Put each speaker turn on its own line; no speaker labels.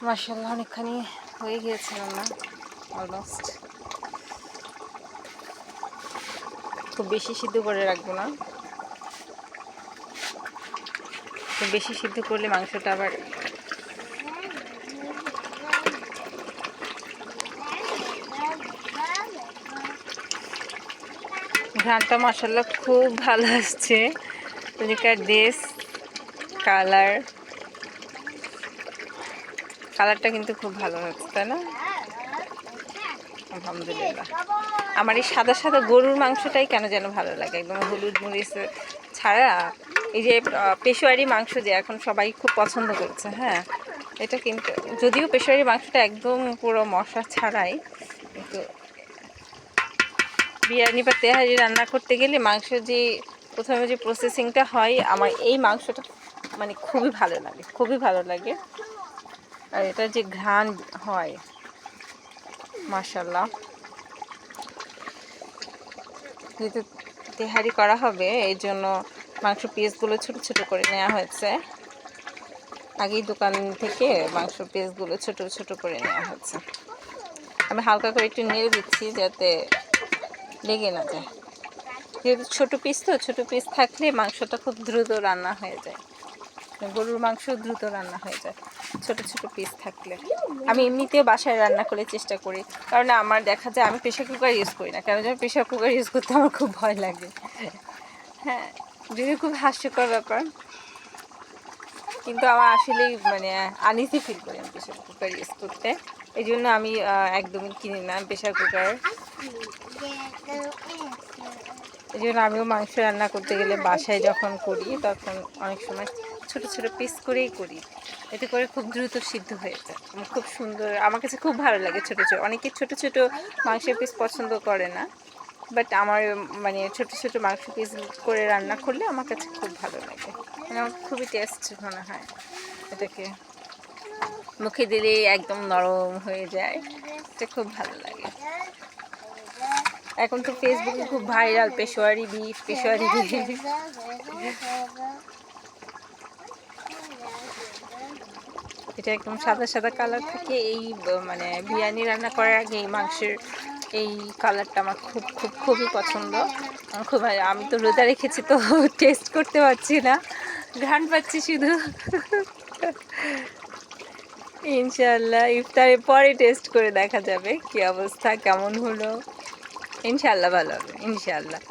মাশাআল্লাহ অনেকখানি হয়ে গিয়েছে রান্না অলমোস্ট। খুব বেশি সিদ্ধ করে রাখবো না, খুব বেশি সিদ্ধ করলে মাংসটা আবার ঘ্রাণটা মাশাআল্লাহ খুব ভালো আসছে। এদিকার ড্রেস কালারটা কিন্তু খুব ভালো হচ্ছে, তাই না? আলহামদুলিল্লাহ। আমার এই সাদা সাদা গরুর মাংসটাই কেন যেন ভালো লাগে, একদম হলুদ মরিচ ছাড়া। এই যে পেশোয়ারি মাংস যে এখন সবাই খুব পছন্দ করছে, হ্যাঁ, এটা কিন্তু যদিও পেশোয়ারি মাংসটা একদম পুরো মশলা ছাড়াই, কিন্তু বিরিয়ানি বা তেহারি রান্না করতে গেলে মাংসের যে প্রথমে যে প্রসেসিংটা হয়, আমার এই মাংসটা মানে খুবই ভালো লাগে, খুবই ভালো লাগে। আর এটা যে ঘ্রাণ হয় মাশাআল্লাহ। যেহেতু তেহারি করা হবে এই জন্য মাংস পিসগুলো ছোট ছোট করে নেওয়া হয়েছে। আগেই দোকান থেকে মাংস পিসগুলো ছোট ছোট করে নেওয়া হয়েছে। আমি হালকা করে একটু নেড়ে দিচ্ছি যাতে লেগে না যায়। যেহেতু ছোটো পিস, তো ছোটো পিস থাকলে মাংসটা খুব দ্রুত রান্না হয়ে যায়। গরুর মাংস দ্রুত রান্না হয়ে যায় ছোট ছোট পিস থাকলে। আমি এমনিতেও বাসায় রান্না করে চেষ্টা করি, কারণ আমার দেখা যায় আমি প্রেশার কুকার ইউজ করি না, কেন যেন প্রেশার কুকার ইউজ করতে আমার খুব ভয় লাগে। হ্যাঁ, যদিও খুব হাস্যকর ব্যাপার, কিন্তু আমার আসলেই মানে আনইজি ফিল করি আমি প্রেশার কুকার ইউজ করতে। এই জন্য আমি একদমই কিনি না প্রেশার কুকার। এই জন্য আমিও মাংস রান্না করতে গেলে বাসায় যখন করি তখন অনেক সময় ছোট ছোট পিস করেই করি, এতে করে খুব দ্রুত সিদ্ধ হয়ে যায়, খুব সুন্দর। আমার কাছে খুব ভালো লাগে ছোট ছোট। অনেকে ছোট ছোট মাংসের পিস পছন্দ করে না, বাট আমার মানে ছোট ছোট মাংস পিস করে রান্না করলে আমার কাছে খুব ভালো লাগে, মানে আমার খুবই টেস্ট মনে হয়। এটাকে মুখে দিলে একদম নরম হয়ে যায়, এটা খুব ভালো লাগে। এখন তো ফেসবুকে খুব viral Peshawari beef, Peshawari beef. এটা একদম সাদা সাদা কালার থাকে। এই মানে বিরিয়ানি রান্না করার আগে এই মাংসের এই কালারটা আমার খুব খুব খুবই পছন্দ। খুব, আমি তো রোজা রেখেছি তো টেস্ট করতে পারছি না, ঘ্রাণ পাচ্ছি শুধু। ইনশাআল্লাহ ইফতারের পরে টেস্ট করে দেখা যাবে কি অবস্থা, কেমন হলো। ইনশাআল্লাহ ভালো হবে ইনশাআল্লাহ।